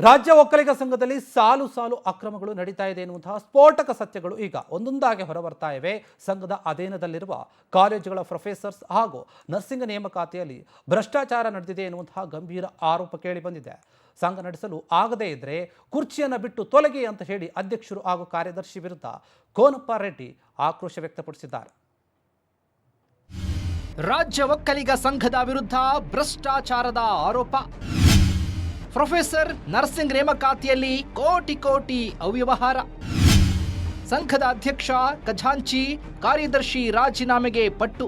ರಾಜ್ಯ ಒಕ್ಕಲಿಗ ಸಂಘದಲ್ಲಿ ಸಾಲು ಸಾಲು ಅಕ್ರಮಗಳು ನಡೀತಾ ಇದೆ ಎನ್ನುವಂತಹ ಸ್ಫೋಟಕ ಸತ್ಯಗಳು ಈಗ ಒಂದೊಂದಾಗಿ ಹೊರಬರ್ತಾ ಇವೆ. ಸಂಘದ ಅಧೀನದಲ್ಲಿರುವ ಕಾಲೇಜುಗಳ ಪ್ರೊಫೆಸರ್ಸ್ ಹಾಗೂ ನರ್ಸಿಂಗ್ ನೇಮಕಾತಿಯಲ್ಲಿ ಭ್ರಷ್ಟಾಚಾರ ನಡೆದಿದೆ ಎನ್ನುವಂತಹ ಗಂಭೀರ ಆರೋಪ ಕೇಳಿ ಬಂದಿದೆ. ಸಂಘ ನಡೆಸಲು ಆಗದೇ ಇದ್ರೆ ಕುರ್ಚಿಯನ್ನು ಬಿಟ್ಟು ತೊಲಗಿ ಅಂತ ಹೇಳಿ ಅಧ್ಯಕ್ಷರು ಹಾಗೂ ಕಾರ್ಯದರ್ಶಿ ವಿರುದ್ಧ ಕೋನಪ್ಪ ರೆಡ್ಡಿ ಆಕ್ರೋಶ ವ್ಯಕ್ತಪಡಿಸಿದ್ದಾರೆ. ರಾಜ್ಯ ಒಕ್ಕಲಿಗ ಸಂಘದ ವಿರುದ್ಧ ಭ್ರಷ್ಟಾಚಾರದ ಆರೋಪ. ಪ್ರೊಫೆಸರ್ ನರ್ಸಿಂಗ್ ನೇಮಕಾತಿಯಲ್ಲಿ ಕೋಟಿ ಕೋಟಿ ಅವ್ಯವಹಾರ. ಸಂಘದ ಅಧ್ಯಕ್ಷ ಖಜಾಂಚಿ ಕಾರ್ಯದರ್ಶಿ ರಾಜೀನಾಮೆಗೆ ಪಟ್ಟು.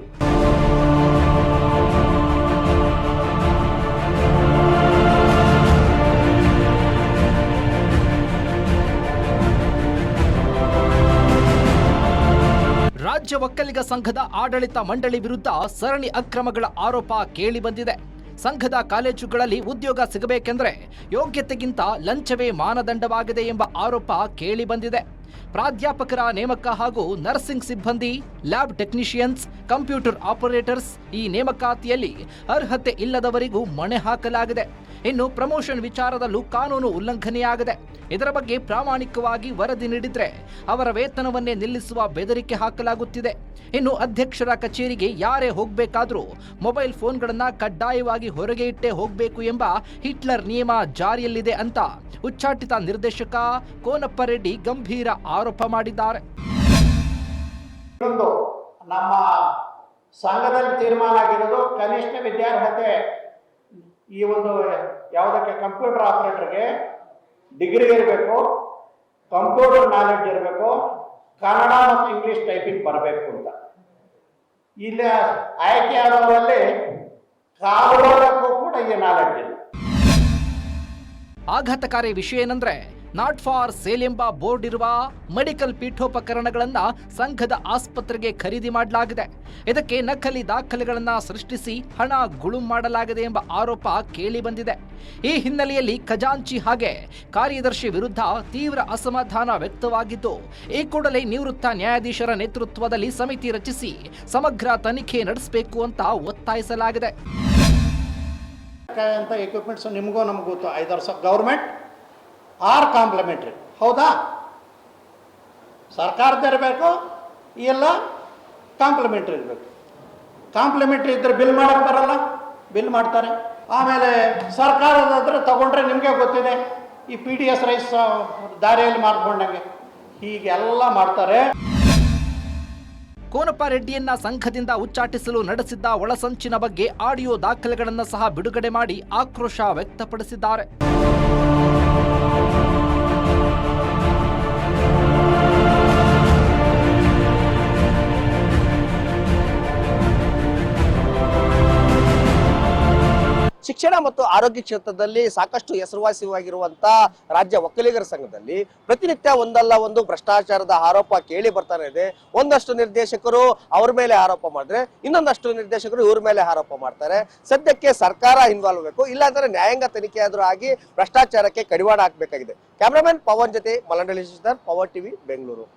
ರಾಜ್ಯ ಒಕ್ಕಲಿಗ ಸಂಘದ ಆಡಳಿತ ಮಂಡಳಿ ವಿರುದ್ಧ ಸರಣಿ ಅಕ್ರಮಗಳ ಆರೋಪ ಕೇಳಿ ಬಂದಿದೆ. ಸಂಘದ ಕಾಲೇಜುಗಳಲ್ಲಿ ಉದ್ಯೋಗ ಸಿಗಬೇಕೆಂದರೆ ಯೋಗ್ಯತೆಗಿಂತ ಲಂಚವೇ ಮಾನದಂಡವಾಗಿದೆ ಎಂಬ ಆರೋಪ ಕೇಳಿ ಬಂದಿದೆ. ಪ್ರಾಧ್ಯಾಪಕರ ನೇಮಕ ಹಾಗೂ ನರ್ಸಿಂಗ್ ಸಿಬ್ಬಂದಿ, ಲ್ಯಾಬ್ ಟೆಕ್ನಿಷಿಯನ್ಸ್, ಕಂಪ್ಯೂಟರ್ ಆಪರೇಟರ್ಸ್ ಈ ನೇಮಕಾತಿಯಲ್ಲಿ ಅರ್ಹತೆ ಇಲ್ಲದವರಿಗೂ ಮಣೆ ಹಾಕಲಾಗಿದೆ. ಇನ್ನು ಪ್ರಮೋಷನ್ ವಿಚಾರದಲ್ಲೂ ಕಾನೂನು ಉಲ್ಲಂಘನೆಯಾಗಿದೆ. ಇದರ ಬಗ್ಗೆ ಪ್ರಾಮಾಣಿಕವಾಗಿ ವರದಿ ನೀಡಿದ್ರೆ ಅವರ ವೇತನವನ್ನೇ ನಿಲ್ಲಿಸುವ ಬೆದರಿಕೆ ಹಾಕಲಾಗುತ್ತಿದೆ. ಇನ್ನು ಅಧ್ಯಕ್ಷರ ಕಚೇರಿಗೆ ಯಾರೇ ಹೋಗಬೇಕಾದ್ರೂ ಮೊಬೈಲ್ ಫೋನ್ಗಳನ್ನು ಕಡ್ಡಾಯವಾಗಿ ಹೊರಗೆ ಇಟ್ಟೇ ಹೋಗಬೇಕು ಎಂಬ ಹಿಟ್ಲರ್ ನಿಯಮ ಜಾರಿಯಲ್ಲಿದೆ ಅಂತ ಉಚ್ಚಾಟಿತ ನಿರ್ದೇಶಕ ಕೋನಪ್ಪ ರೆಡ್ಡಿ ಗಂಭೀರ ಆರೋಪ ಮಾಡಿದ್ದಾರೆ. ನಮ್ಮ ಸಂಘದಲ್ಲಿ ತೀರ್ಮಾನ ಆಗಿರೋದು ಕನಿಷ್ಠ ವಿದ್ಯಾರ್ಹತೆ ಈ ಒಂದು ಯಾವುದಕ್ಕೆ ಕಂಪ್ಯೂಟರ್ ಆಪರೇಟರ್ಗೆ ಡಿಗ್ರಿ ಇರಬೇಕು, ಕಂಪ್ಯೂಟರ್ ನಾಲೆಡ್ಜ್ ಇರಬೇಕು, ಕನ್ನಡ ಮತ್ತು ಇಂಗ್ಲಿಷ್ ಟೈಪಿಂಗ್ ಬರಬೇಕು ಅಂತ. ಇಲ್ಲಿ ಆಯ್ಕೆಯಾದವರಲ್ಲಿ ಕಾಲುವರೆಗೂ ಕೂಡ ಈ ನಾಲೆಡ್ಜ್ ಇಲ್ಲ. ಆಘಾತಕಾರಿ ವಿಷಯ ಏನಂದ್ರೆ ನಾಟ್ ಫಾರ್ ಸೇಲ್ ಎಂಬ ಬೋರ್ಡ್ ಇರುವ ಮೆಡಿಕಲ್ ಪೀಠೋಪಕರಣಗಳನ್ನು ಸಂಘದ ಆಸ್ಪತ್ರೆಗೆ ಖರೀದಿ ಮಾಡಲಾಗಿದೆ. ಇದಕ್ಕೆ ನಕಲಿ ದಾಖಲೆಗಳನ್ನು ಸೃಷ್ಟಿಸಿ ಹಣ ಗುಳುಂ ಮಾಡಲಾಗಿದೆ ಎಂಬ ಆರೋಪ ಕೇಳಿ ಬಂದಿದೆ. ಈ ಹಿನ್ನೆಲೆಯಲ್ಲಿ ಖಜಾಂಚಿ ಹಾಗೆ ಕಾರ್ಯದರ್ಶಿ ವಿರುದ್ಧ ತೀವ್ರ ಅಸಮಾಧಾನ ವ್ಯಕ್ತವಾಗಿದ್ದು, ಈ ಕೂಡಲೇ ನಿವೃತ್ತ ನ್ಯಾಯಾಧೀಶರ ನೇತೃತ್ವದಲ್ಲಿ ಸಮಿತಿ ರಚಿಸಿ ಸಮಗ್ರ ತನಿಖೆ ನಡೆಸಬೇಕು ಅಂತ ಒತ್ತಾಯಿಸಲಾಗಿದೆ. ಎಕ್ವಿಪ್ಮೆಂಟ್ಸ್ ನಿಮಗೂ ನಮಗೂ ಐದಾರು ಗೌರ್ಮೆಂಟ್ ಆರ್ ಕಾಂಪ್ಲಿಮೆಂಟ್ರಿ, ಹೌದಾ? ಸರ್ಕಾರದ ಇರಬೇಕು, ಎಲ್ಲ ಕಾಂಪ್ಲಿಮೆಂಟ್ರಿ ಇರಬೇಕು. ಕಾಂಪ್ಲಿಮೆಂಟ್ರಿ ಇದ್ದರೆ ಬಿಲ್ ಮಾಡಕ್ಕೆ ಬರಲ್ಲ, ಬಿಲ್ ಮಾಡ್ತಾರೆ. ಆಮೇಲೆ ಸರ್ಕಾರದಾದ್ರೆ ತಗೊಂಡ್ರೆ ನಿಮಗೆ ಗೊತ್ತಿದೆ, ಈ PDS ರೈಸ್ ದಾರಿಯಲ್ಲಿ ಮಾಡ್ಕೊಂಡಂಗೆ ಹೀಗೆಲ್ಲ ಮಾಡ್ತಾರೆ. ಕೋನಪ್ಪ ರೆಡ್ಡಿಯನ್ನ ಸಂಘದಿಂದ ಉಚ್ಚಾಟಿಸಲು ನಡೆಸಿದ್ದ ಒಳಸಂಚಿನ ಬಗ್ಗೆ ಆಡಿಯೋ ದಾಖಲೆಗಳನ್ನು ಸಹ ಬಿಡುಗಡೆ ಮಾಡಿ ಆಕ್ರೋಶ ವ್ಯಕ್ತಪಡಿಸಿದ್ದಾರೆ. ಶಿಕ್ಷಣ ಮತ್ತು ಆರೋಗ್ಯ ಕ್ಷೇತ್ರದಲ್ಲಿ ಸಾಕಷ್ಟು ಹೆಸರುವಾಸಿಯಾಗಿರುವಂತಹ ರಾಜ್ಯ ಒಕ್ಕಲಿಗರ ಸಂಘದಲ್ಲಿ ಪ್ರತಿನಿತ್ಯ ಒಂದಲ್ಲ ಒಂದು ಭ್ರಷ್ಟಾಚಾರದ ಆರೋಪ ಕೇಳಿ ಬರ್ತಾನೆ ಇದೆ. ಒಂದಷ್ಟು ನಿರ್ದೇಶಕರು ಅವ್ರ ಮೇಲೆ ಆರೋಪ ಮಾಡಿದ್ರೆ ಇನ್ನೊಂದಷ್ಟು ನಿರ್ದೇಶಕರು ಇವ್ರ ಮೇಲೆ ಆರೋಪ ಮಾಡ್ತಾರೆ. ಸದ್ಯಕ್ಕೆ ಸರ್ಕಾರ ಇನ್ವಾಲ್ವ್ ಬೇಕು, ಇಲ್ಲಾಂದ್ರೆ ನ್ಯಾಯಾಂಗ ತನಿಖೆ ಆದ್ರೂ ಆಗಿ ಭ್ರಷ್ಟಾಚಾರಕ್ಕೆ ಕಡಿವಾಣ ಹಾಕಬೇಕಾಗಿದೆ. ಕ್ಯಾಮರಾಮನ್ ಪವನ್ ಜೊತೆ ಮಲಂಡಳಿ ಪವರ್ ಟಿವಿ, ಬೆಂಗಳೂರು.